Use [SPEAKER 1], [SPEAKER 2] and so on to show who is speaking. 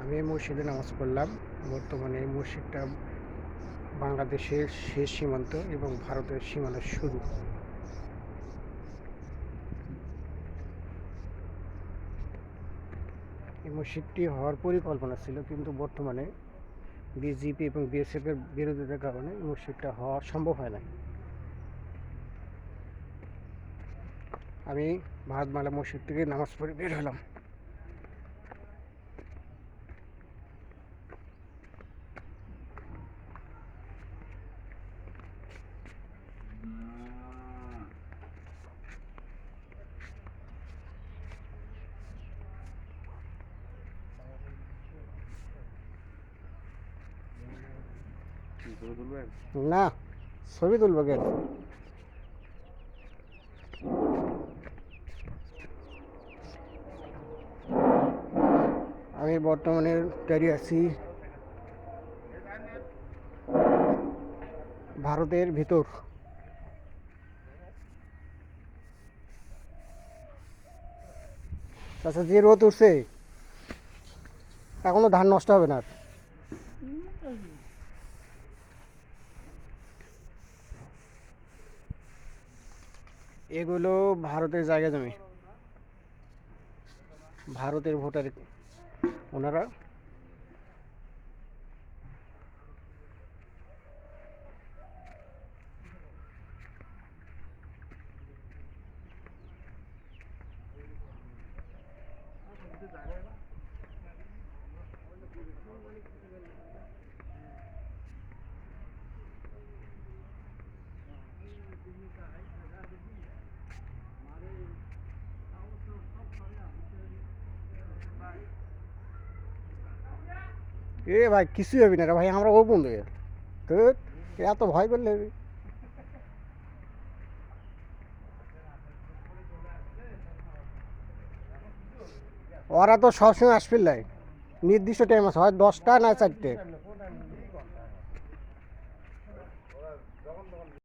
[SPEAKER 1] আমি এই মসজিদে নামাজ পড়লাম। বর্তমানে এই মসজিদটা বাংলাদেশের শেষ সীমান্ত এবং ভারতের সীমানার শুরু। এই মসজিদটি হওয়ার পরিকল্পনা ছিল, কিন্তু বর্তমানে বিজেপি এবং বিএসএফ এর বিরোধিতার কারণে এই মসজিদটা হওয়া সম্ভব হয় না। আমি ভারতমালা মসজিদ থেকে নামাজ পড়ে বের হলাম। না, ছবি তুলবো কেন? আমি বর্তমানে দাঁড়িয়ে আছি ভারতের ভিতর। আচ্ছা, যে রোদ উঠছে এখনো ধান নষ্ট হবে না। এগুলো ভারতের জায়গা জমি, ভারতের ভোটার ওনারা। এ ভাই, কিছুই হবে না রে ভাই, আমরা ও বন্ধু তো এত ভয় করলে হবে? ওরা তো সবসময় আসবে, নির্দিষ্ট টাইম আছে, হয় 10টা না 4টে।